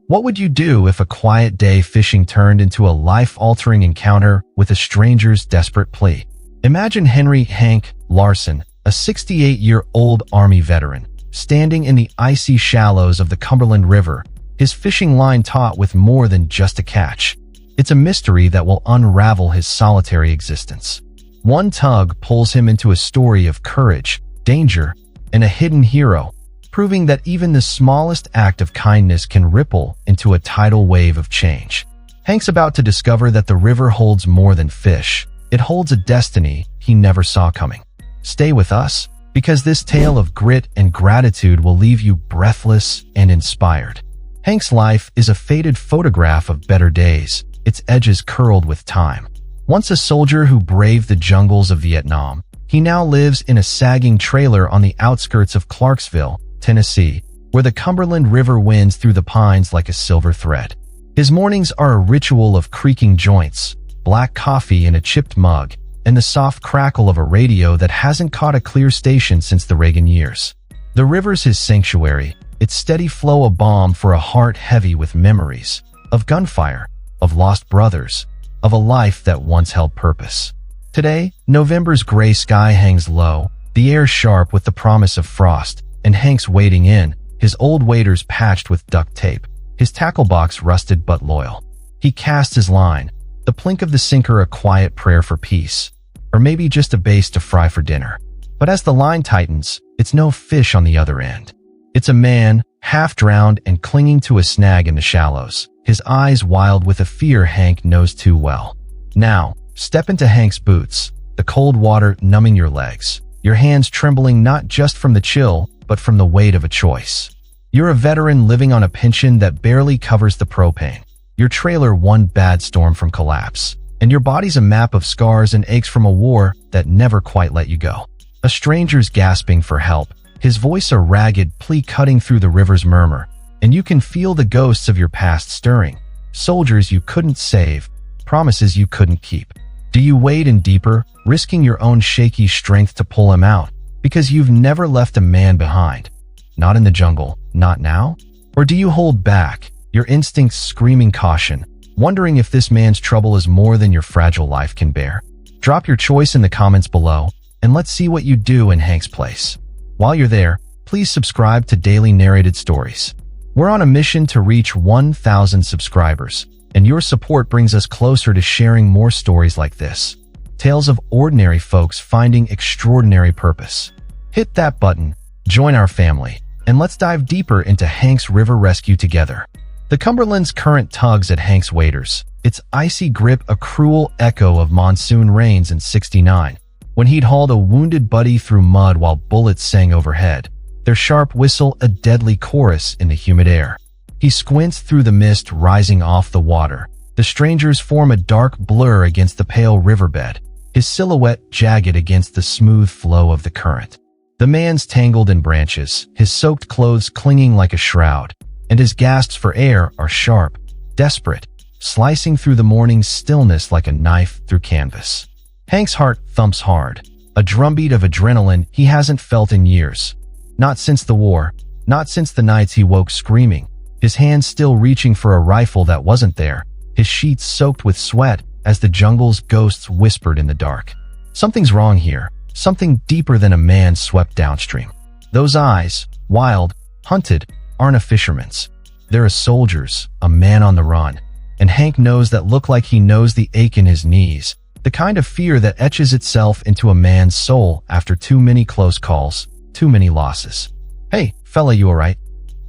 What would you do if a quiet day fishing turned into a life-altering encounter with a stranger's desperate plea? Imagine Hank Larson, a 68-year-old Army veteran, standing in the icy shallows of the Cumberland River, his fishing line taut with more than just a catch. It's a mystery that will unravel his solitary existence. One tug pulls him into a story of courage, danger, and a hidden hero, proving that even the smallest act of kindness can ripple into a tidal wave of change. Hank's about to discover that the river holds more than fish. It holds a destiny he never saw coming. Stay with us, because this tale of grit and gratitude will leave you breathless and inspired. Hank's life is a faded photograph of better days, its edges curled with time. Once a soldier who braved the jungles of Vietnam, he now lives in a sagging trailer on the outskirts of Clarksville, Tennessee, where the Cumberland River winds through the pines like a silver thread. His mornings are a ritual of creaking joints, black coffee in a chipped mug, and the soft crackle of a radio that hasn't caught a clear station since the Reagan years. The river's his sanctuary, its steady flow a balm for a heart heavy with memories of gunfire, of lost brothers, of a life that once held purpose. Today, November's gray sky hangs low, the air sharp with the promise of frost, and Hank's wading in, his old waders patched with duct tape, his tackle box rusted but loyal. He casts his line, the plink of the sinker a quiet prayer for peace, or maybe just a base to fry for dinner. But as the line tightens, it's no fish on the other end. It's a man, half drowned and clinging to a snag in the shallows, his eyes wild with a fear Hank knows too well. Now, step into Hank's boots, the cold water numbing your legs, your hands trembling not just from the chill, but from the weight of a choice. You're a veteran living on a pension that barely covers the propane. Your trailer one bad storm from collapse, and your body's a map of scars and aches from a war that never quite let you go. A stranger's gasping for help, his voice a ragged plea cutting through the river's murmur, and you can feel the ghosts of your past stirring. Soldiers you couldn't save, promises you couldn't keep. Do you wade in deeper, risking your own shaky strength to pull him out? Because you've never left a man behind. Not in the jungle, not now? Or do you hold back, your instincts screaming caution, wondering if this man's trouble is more than your fragile life can bear? Drop your choice in the comments below, and let's see what you do in Hank's place. While you're there, please subscribe to Daily Narrated Stories. We're on a mission to reach 1,000 subscribers, and your support brings us closer to sharing more stories like this. Tales of ordinary folks finding extraordinary purpose. Hit that button, join our family, and let's dive deeper into Hank's river rescue together. The Cumberland's current tugs at Hank's waders, its icy grip a cruel echo of monsoon rains in '69, when he'd hauled a wounded buddy through mud while bullets sang overhead, their sharp whistle a deadly chorus in the humid air. He squints through the mist rising off the water. The strangers form a dark blur against the pale riverbed, his silhouette jagged against the smooth flow of the current. The man's tangled in branches, his soaked clothes clinging like a shroud, and his gasps for air are sharp, desperate, slicing through the morning's stillness like a knife through canvas. Hank's heart thumps hard, a drumbeat of adrenaline he hasn't felt in years. Not since the war, not since the nights he woke screaming, his hands still reaching for a rifle that wasn't there, his sheets soaked with sweat as the jungle's ghosts whispered in the dark. Something's wrong here, something deeper than a man swept downstream. Those eyes, wild, hunted, aren't a fisherman's. They're a soldier's, a man on the run. And Hank knows that look like he knows the ache in his knees, the kind of fear that etches itself into a man's soul after too many close calls, too many losses. "Hey, fella, you alright?"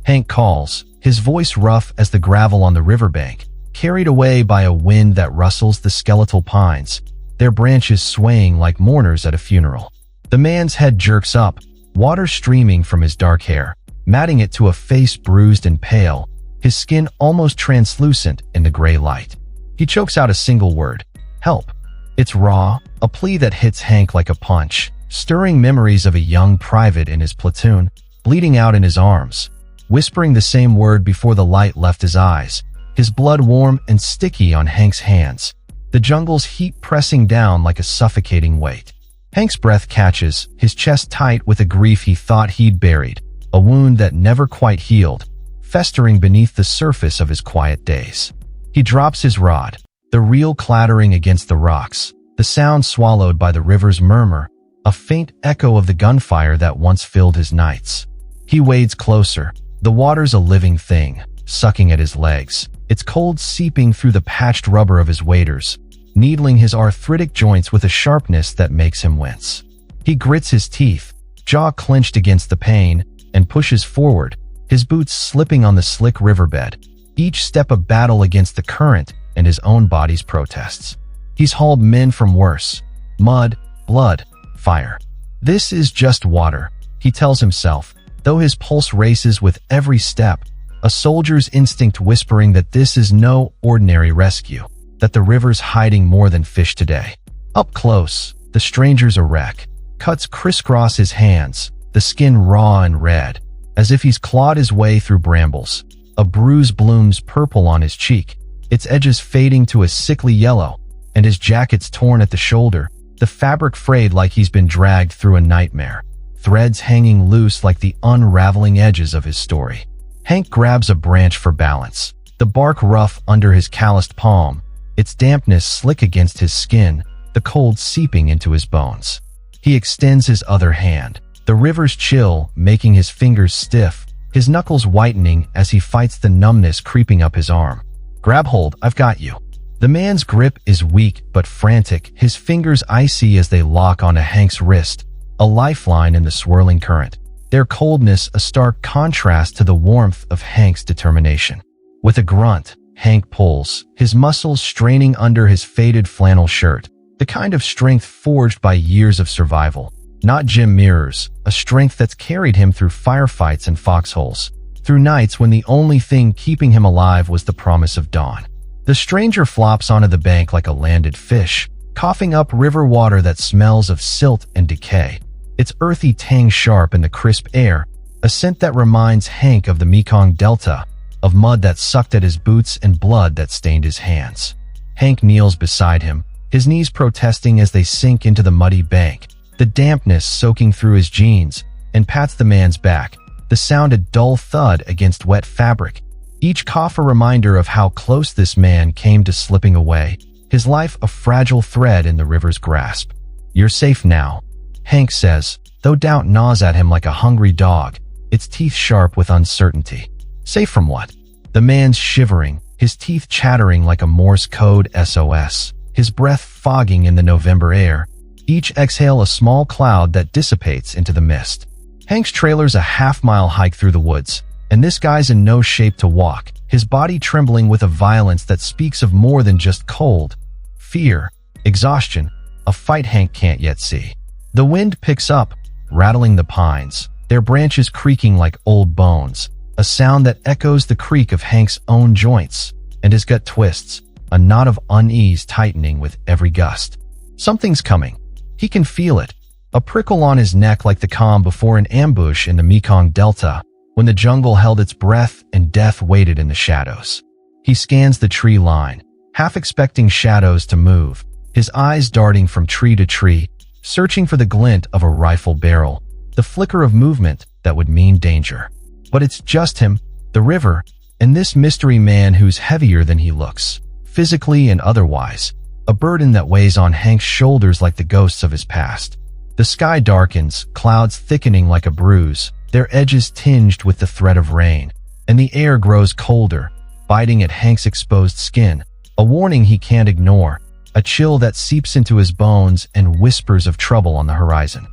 Hank calls, his voice rough as the gravel on the riverbank, carried away by a wind that rustles the skeletal pines, their branches swaying like mourners at a funeral. The man's head jerks up, water streaming from his dark hair, matting it to a face bruised and pale, his skin almost translucent in the gray light. He chokes out a single word, "Help." It's raw, a plea that hits Hank like a punch, stirring memories of a young private in his platoon, bleeding out in his arms, whispering the same word before the light left his eyes, his blood warm and sticky on Hank's hands, the jungle's heat pressing down like a suffocating weight. Hank's breath catches, his chest tight with a grief he thought he'd buried, a wound that never quite healed, festering beneath the surface of his quiet days. He drops his rod, the reel clattering against the rocks, the sound swallowed by the river's murmur, a faint echo of the gunfire that once filled his nights. He wades closer. The water's a living thing, sucking at his legs, its cold seeping through the patched rubber of his waders, needling his arthritic joints with a sharpness that makes him wince. He grits his teeth, jaw clenched against the pain, and pushes forward, his boots slipping on the slick riverbed, each step a battle against the current and his own body's protests. He's hauled men from worse: mud, blood, fire. This is just water, he tells himself, though his pulse races with every step, a soldier's instinct whispering that this is no ordinary rescue, that the river's hiding more than fish today. Up close, the stranger's a wreck. Cuts crisscross his hands, the skin raw and red, as if he's clawed his way through brambles. A bruise blooms purple on his cheek, its edges fading to a sickly yellow, and his jacket's torn at the shoulder, the fabric frayed like he's been dragged through a nightmare, threads hanging loose like the unraveling edges of his story. Hank grabs a branch for balance, the bark rough under his calloused palm, its dampness slick against his skin, the cold seeping into his bones. He extends his other hand, the river's chill making his fingers stiff, his knuckles whitening as he fights the numbness creeping up his arm. Grab hold, I've got you. The man's grip is weak but frantic, his fingers icy as they lock onto Hank's wrist, a lifeline in the swirling current, their coldness a stark contrast to the warmth of Hank's determination. With a grunt, Hank pulls, his muscles straining under his faded flannel shirt, the kind of strength forged by years of survival, not gym mirrors, a strength that's carried him through firefights and foxholes, through nights when the only thing keeping him alive was the promise of dawn. The stranger flops onto the bank like a landed fish, coughing up river water that smells of silt and decay, its earthy tang sharp in the crisp air, a scent that reminds Hank of the Mekong Delta, of mud that sucked at his boots and blood that stained his hands. Hank kneels beside him, his knees protesting as they sink into the muddy bank, the dampness soaking through his jeans, and pats the man's back, the sound a dull thud against wet fabric, each cough a reminder of how close this man came to slipping away, his life a fragile thread in the river's grasp. You're safe now, Hank says, though doubt gnaws at him like a hungry dog, its teeth sharp with uncertainty. Safe from what? The man's shivering, his teeth chattering like a Morse code SOS, his breath fogging in the November air, each exhale a small cloud that dissipates into the mist. Hank's trailer's a half-mile hike through the woods, and this guy's in no shape to walk, his body trembling with a violence that speaks of more than just cold, fear, exhaustion, a fight Hank can't yet see. The wind picks up, rattling the pines, their branches creaking like old bones, a sound that echoes the creak of Hank's own joints, and his gut twists, a knot of unease tightening with every gust. Something's coming. He can feel it, a prickle on his neck like the calm before an ambush in the Mekong Delta, when the jungle held its breath and death waited in the shadows. He scans the tree line, half expecting shadows to move, his eyes darting from tree to tree, searching for the glint of a rifle barrel, the flicker of movement that would mean danger. But it's just him, the river, and this mystery man who's heavier than he looks, physically and otherwise, a burden that weighs on Hank's shoulders like the ghosts of his past. The sky darkens, clouds thickening like a bruise, their edges tinged with the threat of rain, and the air grows colder, biting at Hank's exposed skin, a warning he can't ignore, a chill that seeps into his bones and whispers of trouble on the horizon.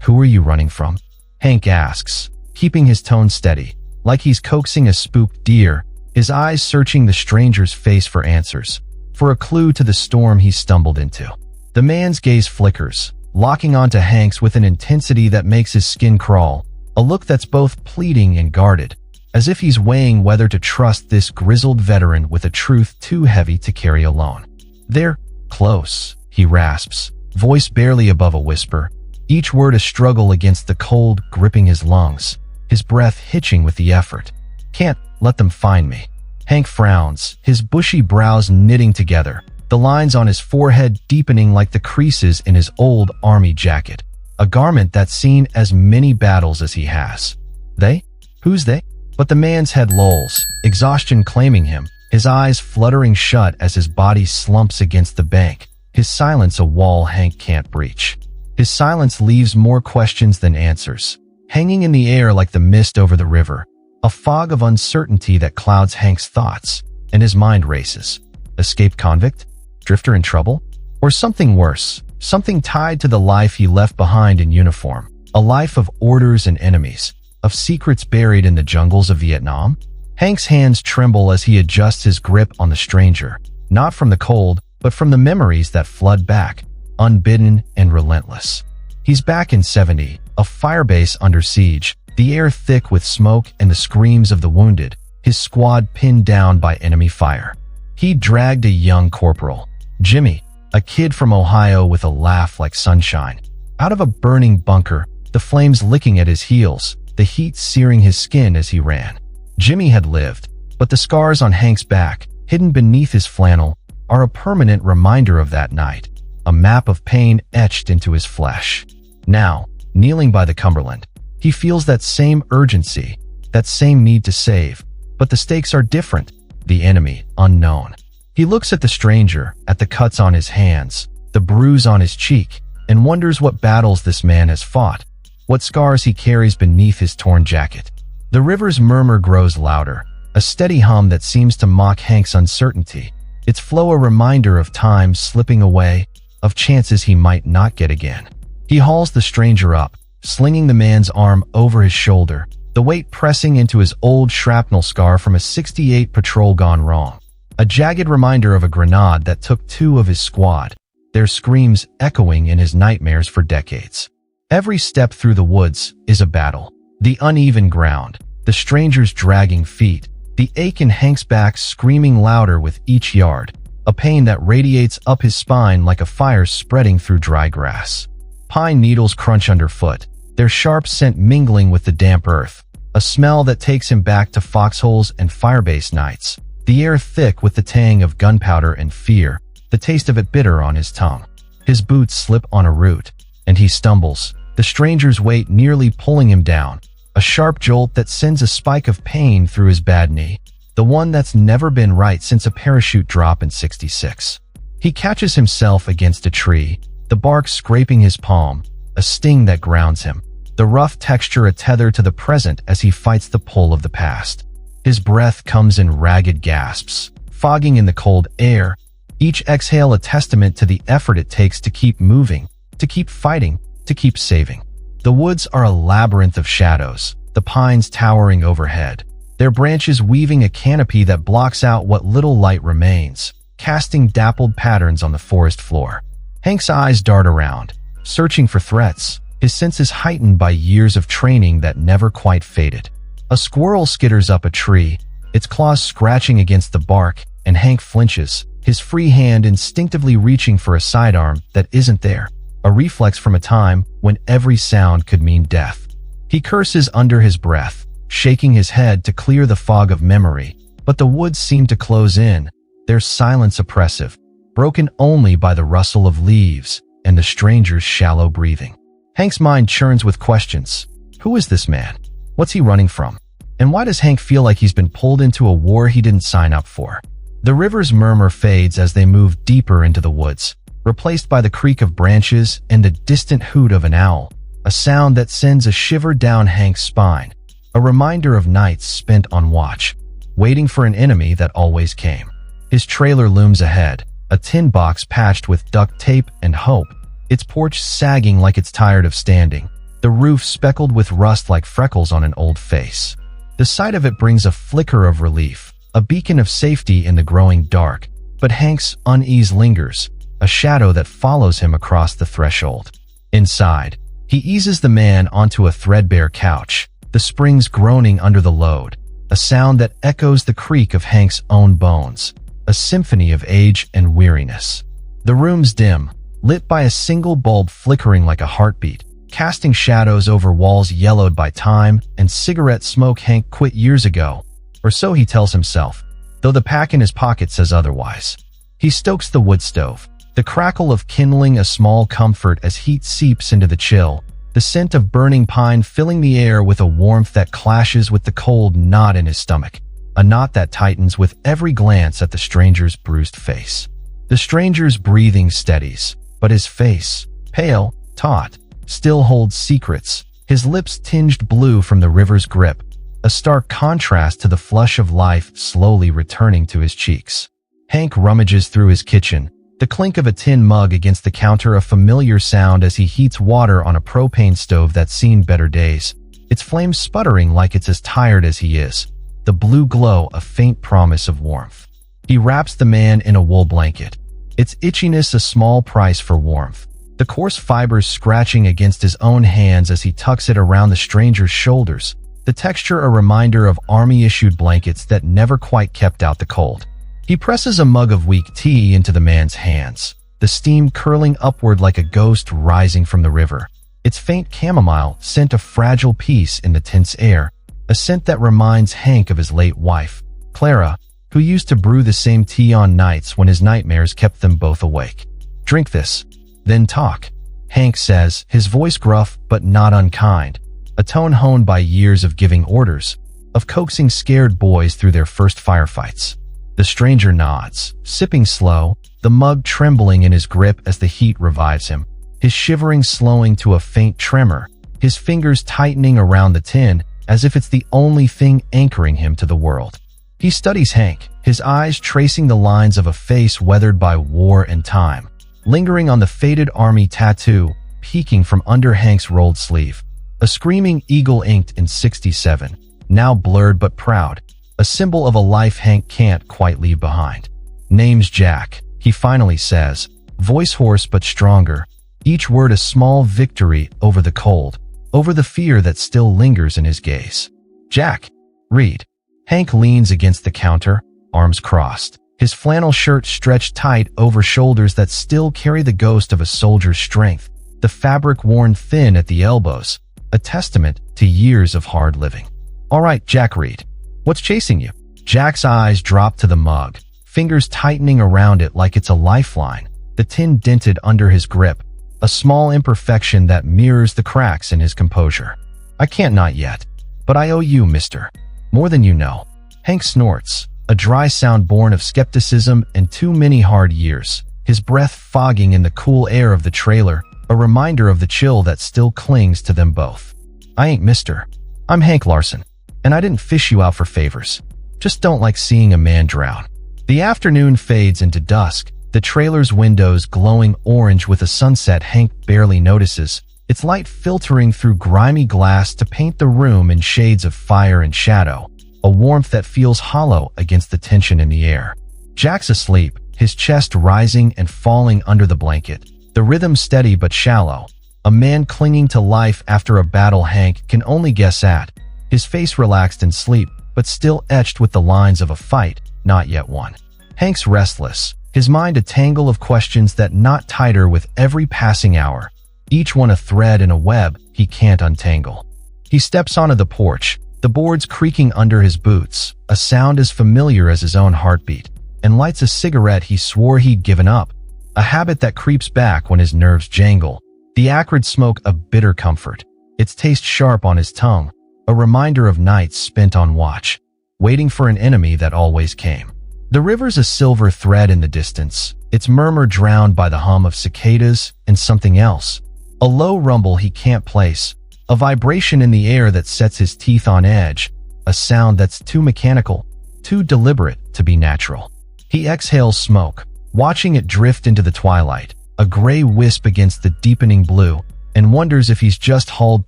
Who are you running from? Hank asks, keeping his tone steady, like he's coaxing a spooked deer, his eyes searching the stranger's face for answers, for a clue to the storm he stumbled into. The man's gaze flickers, locking onto Hank's with an intensity that makes his skin crawl, a look that's both pleading and guarded, as if he's weighing whether to trust this grizzled veteran with a truth too heavy to carry alone. They're close, he rasps, voice barely above a whisper, each word a struggle against the cold gripping his lungs, his breath hitching with the effort. Can't let them find me. Hank frowns, his bushy brows knitting together, the lines on his forehead deepening like the creases in his old army jacket, a garment that's seen as many battles as he has. They? Who's they? But the man's head lolls, exhaustion claiming him, his eyes fluttering shut as his body slumps against the bank, his silence a wall Hank can't breach. His silence leaves more questions than answers, hanging in the air like the mist over the river, a fog of uncertainty that clouds Hank's thoughts, and his mind races. Escaped convict? Drifter in trouble? Or something worse, something tied to the life he left behind in uniform, a life of orders and enemies, of secrets buried in the jungles of Vietnam? Hank's hands tremble as he adjusts his grip on the stranger, not from the cold, but from the memories that flood back, unbidden and relentless. He's back in 70, a firebase under siege, the air thick with smoke and the screams of the wounded, his squad pinned down by enemy fire. He dragged a young corporal, Jimmy, a kid from Ohio with a laugh like sunshine, out of a burning bunker, the flames licking at his heels, the heat searing his skin as he ran. Jimmy had lived, but the scars on Hank's back, hidden beneath his flannel, are a permanent reminder of that night, a map of pain etched into his flesh. Now, kneeling by the Cumberland, he feels that same urgency, that same need to save, but the stakes are different, the enemy unknown. He looks at the stranger, at the cuts on his hands, the bruise on his cheek, and wonders what battles this man has fought, what scars he carries beneath his torn jacket. The river's murmur grows louder, a steady hum that seems to mock Hank's uncertainty, its flow a reminder of time slipping away, of chances he might not get again. He hauls the stranger up, slinging the man's arm over his shoulder, the weight pressing into his old shrapnel scar from a '68 patrol gone wrong, a jagged reminder of a grenade that took two of his squad, their screams echoing in his nightmares for decades. Every step through the woods is a battle. The uneven ground, the stranger's dragging feet, the ache in Hank's back screaming louder with each yard, a pain that radiates up his spine like a fire spreading through dry grass. Pine needles crunch underfoot, their sharp scent mingling with the damp earth, a smell that takes him back to foxholes and firebase nights, the air thick with the tang of gunpowder and fear, the taste of it bitter on his tongue. His boots slip on a root, and he stumbles, the stranger's weight nearly pulling him down, a sharp jolt that sends a spike of pain through his bad knee, the one that's never been right since a parachute drop in '66. He catches himself against a tree, the bark scraping his palm, a sting that grounds him, the rough texture a tether to the present as he fights the pull of the past. His breath comes in ragged gasps, fogging in the cold air, each exhale a testament to the effort it takes to keep moving, to keep fighting, to keep saving. The woods are a labyrinth of shadows, the pines towering overhead, their branches weaving a canopy that blocks out what little light remains, casting dappled patterns on the forest floor. Hank's eyes dart around, searching for threats, his senses heightened by years of training that never quite faded. A squirrel skitters up a tree, its claws scratching against the bark, and Hank flinches, his free hand instinctively reaching for a sidearm that isn't there, a reflex from a time when every sound could mean death. He curses under his breath, shaking his head to clear the fog of memory, but the woods seem to close in, their silence oppressive, broken only by the rustle of leaves and the stranger's shallow breathing. Hank's mind churns with questions. Who is this man? What's he running from? And why does Hank feel like he's been pulled into a war he didn't sign up for? The river's murmur fades as they move deeper into the woods, replaced by the creak of branches and the distant hoot of an owl, a sound that sends a shiver down Hank's spine, a reminder of nights spent on watch, waiting for an enemy that always came. His trailer looms ahead, a tin box patched with duct tape and hope, its porch sagging like it's tired of standing, the roof speckled with rust like freckles on an old face. The sight of it brings a flicker of relief, a beacon of safety in the growing dark, but Hank's unease lingers, a shadow that follows him across the threshold. Inside, he eases the man onto a threadbare couch, the springs groaning under the load, a sound that echoes the creak of Hank's own bones, a symphony of age and weariness. The room's dim, lit by a single bulb flickering like a heartbeat, casting shadows over walls yellowed by time and cigarette smoke. Hank quit years ago, or so he tells himself, though the pack in his pocket says otherwise. He stokes the wood stove, the crackle of kindling a small comfort as heat seeps into the chill, the scent of burning pine filling the air with a warmth that clashes with the cold knot in his stomach, a knot that tightens with every glance at the stranger's bruised face. The stranger's breathing steadies, but his face, pale, taut, still holds secrets, his lips tinged blue from the river's grip, a stark contrast to the flush of life slowly returning to his cheeks. Hank rummages through his kitchen, the clink of a tin mug against the counter a familiar sound as he heats water on a propane stove that's seen better days, its flames sputtering like it's as tired as he is, the blue glow a faint promise of warmth. He wraps the man in a wool blanket, its itchiness a small price for warmth, the coarse fibers scratching against his own hands as he tucks it around the stranger's shoulders, the texture a reminder of army-issued blankets that never quite kept out the cold. He presses a mug of weak tea into the man's hands, the steam curling upward like a ghost rising from the river, its faint chamomile scent a fragile peace in the tense air, a scent that reminds Hank of his late wife, Clara, who used to brew the same tea on nights when his nightmares kept them both awake. "Drink this, then talk," Hank says, his voice gruff but not unkind, a tone honed by years of giving orders, of coaxing scared boys through their first firefights. The stranger nods, sipping slow, the mug trembling in his grip as the heat revives him, his shivering slowing to a faint tremor, his fingers tightening around the tin as if it's the only thing anchoring him to the world. He studies Hank, his eyes tracing the lines of a face weathered by war and time, lingering on the faded army tattoo peeking from under Hank's rolled sleeve, a screaming eagle inked in '67, now blurred but proud, a symbol of a life Hank can't quite leave behind. "Name's Jack," he finally says, voice hoarse but stronger, each word a small victory over the cold, over the fear that still lingers in his gaze. "Jack, read." Hank leans against the counter, arms crossed, his flannel shirt stretched tight over shoulders that still carry the ghost of a soldier's strength, the fabric worn thin at the elbows, a testament to years of hard living. "All right, Jack, read. What's chasing you?" Jack's eyes drop to the mug, fingers tightening around it like it's a lifeline, the tin dented under his grip, a small imperfection that mirrors the cracks in his composure. "I can't not yet, but I owe you, mister. More than you know." Hank snorts, a dry sound born of skepticism and too many hard years, his breath fogging in the cool air of the trailer, a reminder of the chill that still clings to them both. "I ain't mister. I'm Hank Larson, and I didn't fish you out for favors. Just don't like seeing a man drown." The afternoon fades into dusk, the trailer's windows glowing orange with a sunset Hank barely notices, its light filtering through grimy glass to paint the room in shades of fire and shadow, a warmth that feels hollow against the tension in the air. Jack's asleep, his chest rising and falling under the blanket, the rhythm steady but shallow, a man clinging to life after a battle Hank can only guess at, his face relaxed in sleep, but still etched with the lines of a fight not yet won. Hank's restless, his mind a tangle of questions that knot tighter with every passing hour, each one a thread in a web he can't untangle. He steps onto the porch, the boards creaking under his boots, a sound as familiar as his own heartbeat, and lights a cigarette he swore he'd given up, a habit that creeps back when his nerves jangle, the acrid smoke a bitter comfort, its taste sharp on his tongue, a reminder of nights spent on watch, waiting for an enemy that always came. The river's a silver thread in the distance, its murmur drowned by the hum of cicadas and something else, a low rumble he can't place, a vibration in the air that sets his teeth on edge, a sound that's too mechanical, too deliberate to be natural. He exhales smoke, watching it drift into the twilight, a gray wisp against the deepening blue, and wonders if he's just hauled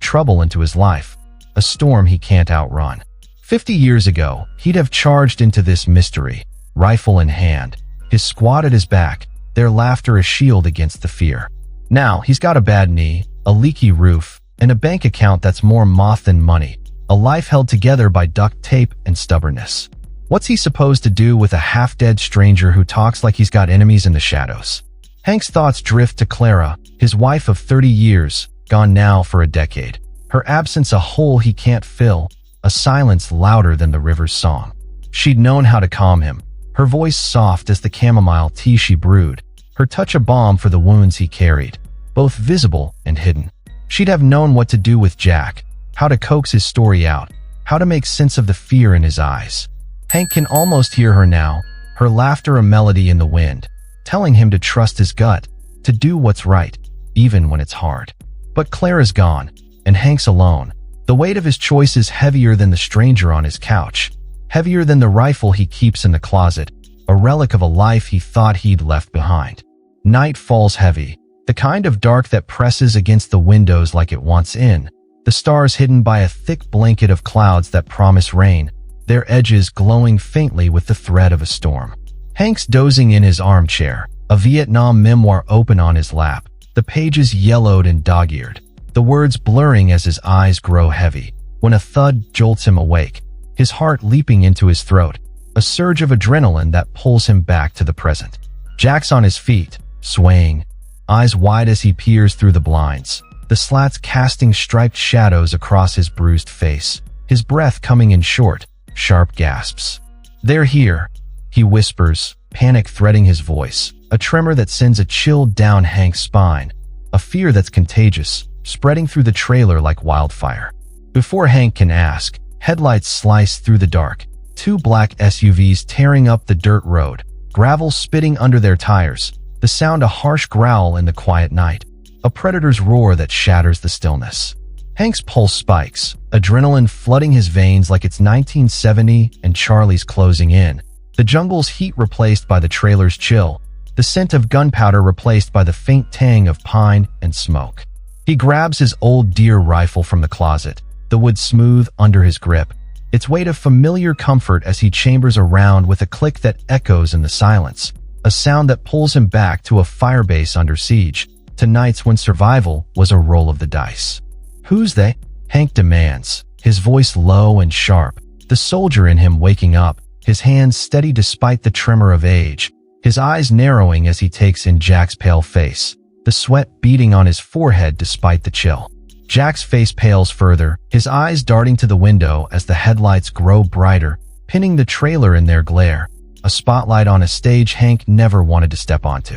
trouble into his life, a storm he can't outrun. 50 years ago, he'd have charged into this mystery, rifle in hand, his squad at his back, their laughter a shield against the fear. Now, he's got a bad knee, a leaky roof, and a bank account that's more moth than money, a life held together by duct tape and stubbornness. What's he supposed to do with a half-dead stranger who talks like he's got enemies in the shadows? Hank's thoughts drift to Clara, his wife of 30 years, gone now for a decade. Her absence a hole he can't fill, a silence louder than the river's song. She'd known how to calm him, her voice soft as the chamomile tea she brewed, her touch a balm for the wounds he carried, both visible and hidden. She'd have known what to do with Jack, how to coax his story out, how to make sense of the fear in his eyes. Hank can almost hear her now, her laughter a melody in the wind, telling him to trust his gut, to do what's right, even when it's hard. But Clara's gone, and Hank's alone. The weight of his choice is heavier than the stranger on his couch, heavier than the rifle he keeps in the closet, a relic of a life he thought he'd left behind. Night falls heavy, the kind of dark that presses against the windows like it wants in, the stars hidden by a thick blanket of clouds that promise rain, their edges glowing faintly with the threat of a storm. Hank's dozing in his armchair, a Vietnam memoir open on his lap, the pages yellowed and dog-eared, the words blurring as his eyes grow heavy, when a thud jolts him awake, his heart leaping into his throat, a surge of adrenaline that pulls him back to the present. Jack's on his feet, swaying, eyes wide as he peers through the blinds, the slats casting striped shadows across his bruised face, his breath coming in short, sharp gasps. "They're here," he whispers, panic threading his voice, a tremor that sends a chill down Hank's spine, a fear that's contagious, spreading through the trailer like wildfire. Before Hank can ask, headlights slice through the dark, two black SUVs tearing up the dirt road, gravel spitting under their tires, the sound a harsh growl in the quiet night, a predator's roar that shatters the stillness. Hank's pulse spikes, adrenaline flooding his veins like it's 1970 and Charlie's closing in, the jungle's heat replaced by the trailer's chill, the scent of gunpowder replaced by the faint tang of pine and smoke. He grabs his old deer rifle from the closet, the wood smooth under his grip, its weight of familiar comfort as he chambers around with a click that echoes in the silence, a sound that pulls him back to a firebase under siege, to nights when survival was a roll of the dice. "Who's they?" Hank demands, his voice low and sharp, the soldier in him waking up, his hands steady despite the tremor of age, his eyes narrowing as he takes in Jack's pale face, the sweat beading on his forehead despite the chill. Jack's face pales further, his eyes darting to the window as the headlights grow brighter, pinning the trailer in their glare, a spotlight on a stage Hank never wanted to step onto.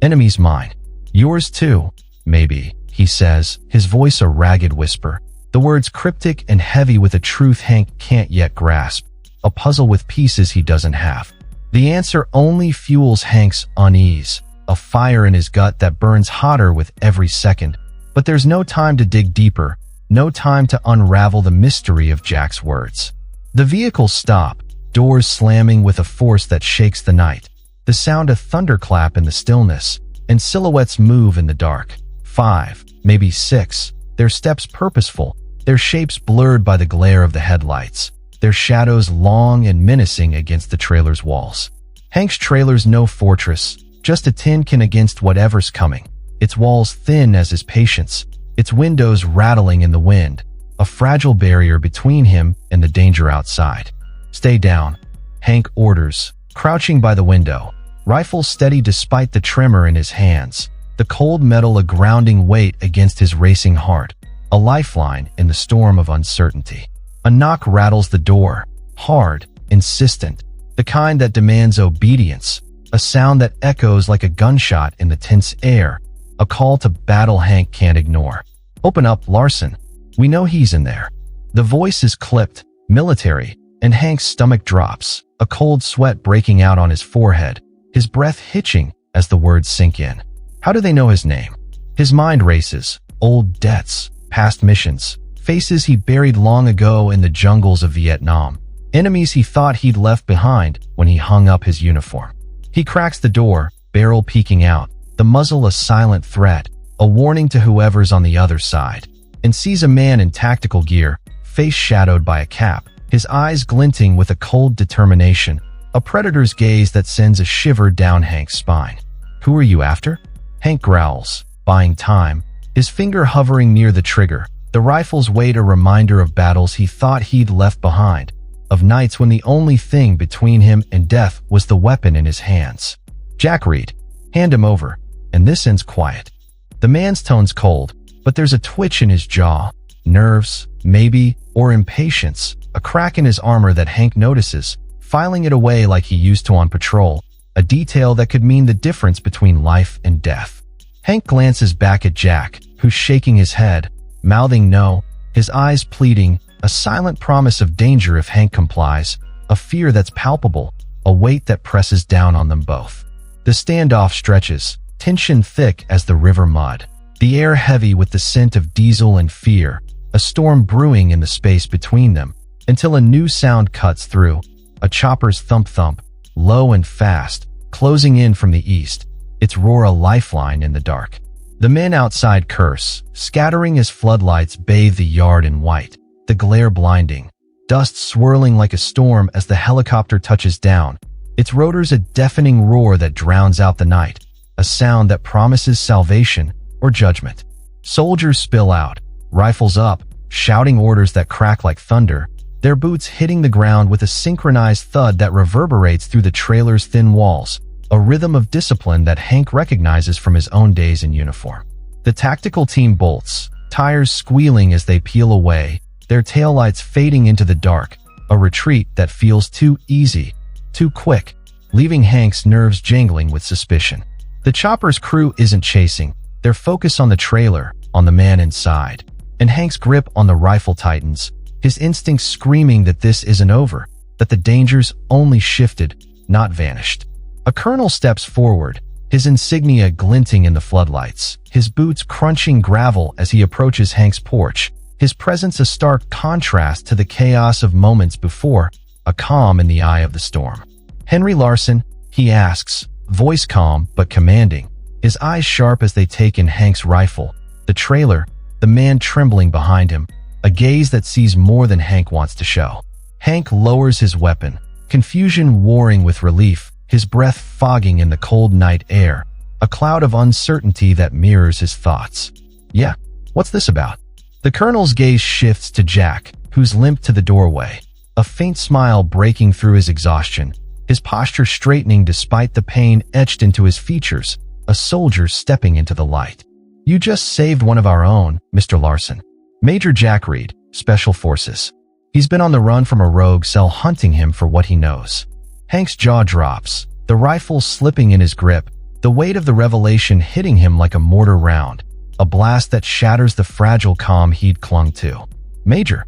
"Enemy's mine. Yours too, maybe," he says, his voice a ragged whisper, the words cryptic and heavy with a truth Hank can't yet grasp, a puzzle with pieces he doesn't have. The answer only fuels Hank's unease, a fire in his gut that burns hotter with every second. But there's no time to dig deeper, no time to unravel the mystery of Jack's words. The vehicles stop, doors slamming with a force that shakes the night, the sound of thunderclap in the stillness, and silhouettes move in the dark. 5, maybe 6, their steps purposeful, their shapes blurred by the glare of the headlights, their shadows long and menacing against the trailer's walls. Hank's trailer's no fortress, just a tin can against whatever's coming, its walls thin as his patience, its windows rattling in the wind, a fragile barrier between him and the danger outside. "Stay down," Hank orders, crouching by the window, rifle steady despite the tremor in his hands, the cold metal a grounding weight against his racing heart, a lifeline in the storm of uncertainty. A knock rattles the door, hard, insistent, the kind that demands obedience, a sound that echoes like a gunshot in the tense air, a call to battle Hank can't ignore. "Open up, Larson. We know he's in there." The voice is clipped, military, and Hank's stomach drops, a cold sweat breaking out on his forehead, his breath hitching as the words sink in. How do they know his name? His mind races, old debts, past missions, faces he buried long ago in the jungles of Vietnam, enemies he thought he'd left behind when he hung up his uniform. He cracks the door, barrel peeking out, the muzzle a silent threat, a warning to whoever's on the other side, and sees a man in tactical gear, face shadowed by a cap, his eyes glinting with a cold determination, a predator's gaze that sends a shiver down Hank's spine. "Who are you after?" Hank growls, buying time, his finger hovering near the trigger, the rifle's weight a reminder of battles he thought he'd left behind, of nights when the only thing between him and death was the weapon in his hands. "Jack Reed. Hand him over." And this ends quiet. The man's tone's cold, but there's a twitch in his jaw, nerves, maybe, or impatience, a crack in his armor that Hank notices, filing it away like he used to on patrol, a detail that could mean the difference between life and death. Hank glances back at Jack, who's shaking his head, mouthing no, his eyes pleading, a silent promise of danger if Hank complies, a fear that's palpable, a weight that presses down on them both. The standoff stretches, tension thick as the river mud, the air heavy with the scent of diesel and fear, a storm brewing in the space between them, until a new sound cuts through, a chopper's thump-thump, low and fast, closing in from the east, its roar a lifeline in the dark. The men outside curse, scattering as floodlights bathe the yard in white, the glare blinding, dust swirling like a storm as the helicopter touches down, its rotors a deafening roar that drowns out the night, a sound that promises salvation or judgment. Soldiers spill out, rifles up, shouting orders that crack like thunder, their boots hitting the ground with a synchronized thud that reverberates through the trailer's thin walls, a rhythm of discipline that Hank recognizes from his own days in uniform. The tactical team bolts, tires squealing as they peel away, their taillights fading into the dark, a retreat that feels too easy, too quick, leaving Hank's nerves jangling with suspicion. The chopper's crew isn't chasing, they're focused on the trailer, on the man inside, and Hank's grip on the rifle tightens, his instincts screaming that this isn't over, that the danger's only shifted, not vanished. A colonel steps forward, his insignia glinting in the floodlights, his boots crunching gravel as he approaches Hank's porch, his presence a stark contrast to the chaos of moments before, a calm in the eye of the storm. "Henry Larson?" he asks, voice calm but commanding, his eyes sharp as they take in Hank's rifle, the trailer, the man trembling behind him, a gaze that sees more than Hank wants to show. Hank lowers his weapon, confusion warring with relief, his breath fogging in the cold night air, a cloud of uncertainty that mirrors his thoughts. "Yeah, what's this about?" The colonel's gaze shifts to Jack, who's limped to the doorway, a faint smile breaking through his exhaustion, his posture straightening despite the pain etched into his features, a soldier stepping into the light. "You just saved one of our own, Mr. Larson." Major Jack Reed, Special Forces. He's been on the run from a rogue cell hunting him for what he knows. Hank's jaw drops, the rifle slipping in his grip, the weight of the revelation hitting him like a mortar round, a blast that shatters the fragile calm he'd clung to. "Major."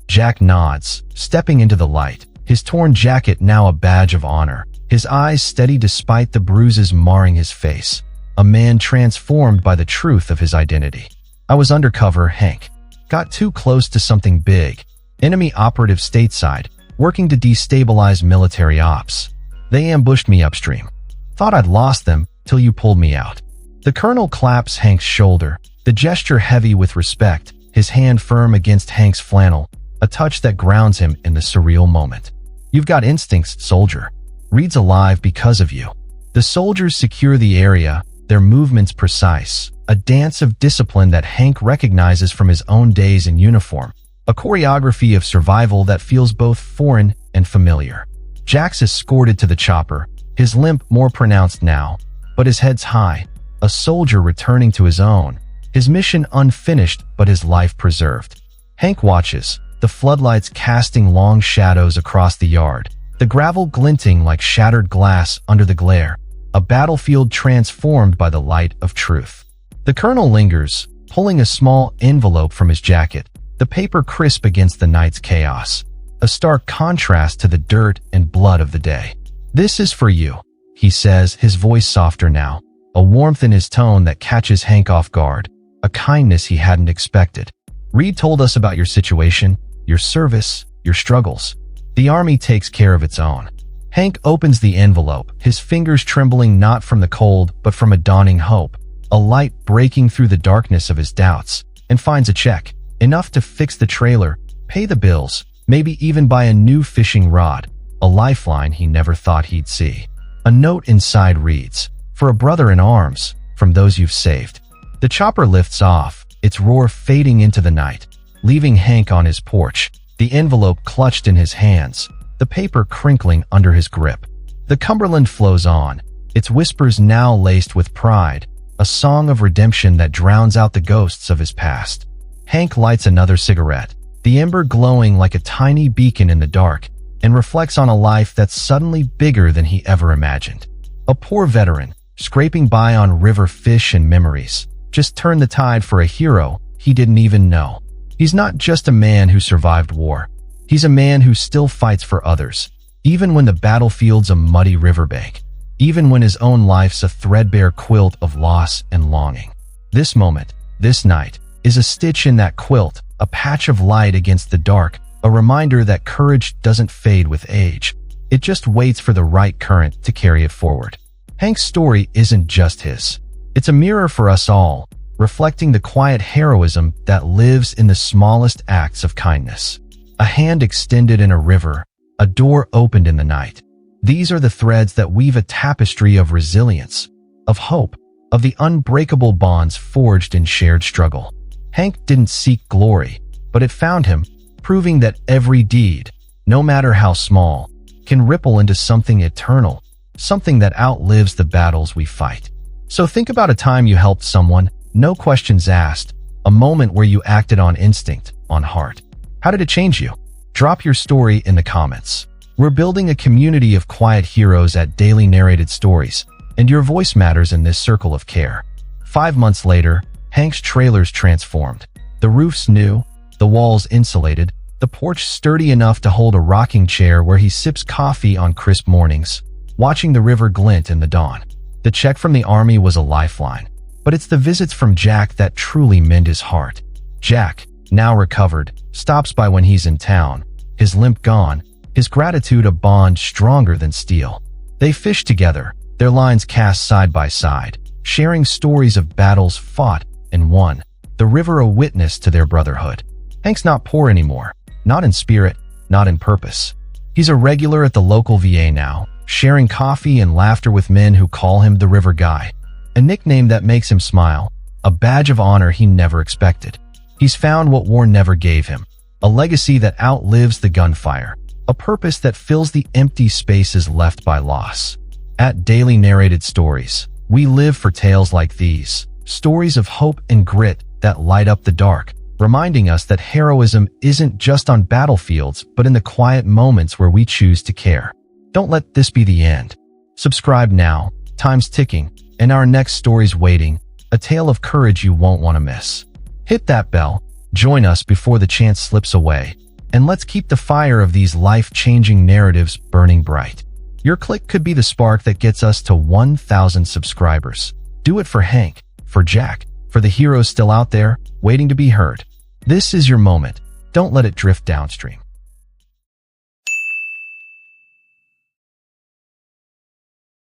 Jack nods, stepping into the light, his torn jacket now a badge of honor, his eyes steady despite the bruises marring his face, a man transformed by the truth of his identity. "I was undercover, Hank. Got too close to something big. Enemy operative stateside, working to destabilize military ops. They ambushed me upstream. Thought I'd lost them till you pulled me out." The colonel claps Hank's shoulder, the gesture heavy with respect, his hand firm against Hank's flannel, a touch that grounds him in the surreal moment. "You've got instincts, soldier. Reed's alive because of you." The soldiers secure the area, their movements precise, a dance of discipline that Hank recognizes from his own days in uniform, a choreography of survival that feels both foreign and familiar. Jack's escorted to the chopper, his limp more pronounced now, but his head's high, a soldier returning to his own, his mission unfinished but his life preserved. Hank watches, the floodlights casting long shadows across the yard, the gravel glinting like shattered glass under the glare, a battlefield transformed by the light of truth. The colonel lingers, pulling a small envelope from his jacket, the paper crisp against the night's chaos, a stark contrast to the dirt and blood of the day. "This is for you," he says, his voice softer now, a warmth in his tone that catches Hank off guard, a kindness he hadn't expected. "Reed told us about your situation, your service, your struggles. The army takes care of its own." Hank opens the envelope, his fingers trembling not from the cold but from a dawning hope, a light breaking through the darkness of his doubts, and finds a check, enough to fix the trailer, pay the bills, maybe even buy a new fishing rod, a lifeline he never thought he'd see. A note inside reads, "For a brother in arms, from those you've saved." The chopper lifts off, its roar fading into the night, leaving Hank on his porch, the envelope clutched in his hands, the paper crinkling under his grip. The Cumberland flows on, its whispers now laced with pride, a song of redemption that drowns out the ghosts of his past. Hank lights another cigarette, the ember glowing like a tiny beacon in the dark, and reflects on a life that's suddenly bigger than he ever imagined. A poor veteran, scraping by on river fish and memories, just turned the tide for a hero he didn't even know. He's not just a man who survived war. He's a man who still fights for others, even when the battlefield's a muddy riverbank, even when his own life's a threadbare quilt of loss and longing. This moment, this night, is a stitch in that quilt, a patch of light against the dark, a reminder that courage doesn't fade with age. It just waits for the right current to carry it forward. Hank's story isn't just his. It's a mirror for us all, reflecting the quiet heroism that lives in the smallest acts of kindness. A hand extended in a river, a door opened in the night. These are the threads that weave a tapestry of resilience, of hope, of the unbreakable bonds forged in shared struggle. Hank didn't seek glory, but it found him, proving that every deed, no matter how small, can ripple into something eternal, something that outlives the battles we fight. So think about a time you helped someone, no questions asked, a moment where you acted on instinct, on heart. How did it change you? Drop your story in the comments. We're building a community of quiet heroes at Daily Narrated Stories, and your voice matters in this circle of care. 5 months later, Hank's trailer's transformed. The roof's new, the walls insulated, the porch sturdy enough to hold a rocking chair where he sips coffee on crisp mornings, watching the river glint in the dawn. The check from the army was a lifeline, but it's the visits from Jack that truly mend his heart. Jack, now recovered, stops by when he's in town, his limp gone, his gratitude a bond stronger than steel. They fish together, their lines cast side by side, sharing stories of battles fought and won, the river a witness to their brotherhood. Hank's not poor anymore, not in spirit, not in purpose. He's a regular at the local VA now, sharing coffee and laughter with men who call him the River Guy, a nickname that makes him smile, a badge of honor he never expected. He's found what war never gave him, a legacy that outlives the gunfire, a purpose that fills the empty spaces left by loss. At Daily Narrated Stories, we live for tales like these, stories of hope and grit that light up the dark, reminding us that heroism isn't just on battlefields but in the quiet moments where we choose to care. Don't let this be the end. Subscribe now, time's ticking, and our next story's waiting, a tale of courage you won't want to miss. Hit that bell, join us before the chance slips away, and let's keep the fire of these life-changing narratives burning bright. Your click could be the spark that gets us to 1,000 subscribers. Do it for Hank, for Jack, for the heroes still out there, waiting to be heard. This is your moment. Don't let it drift downstream.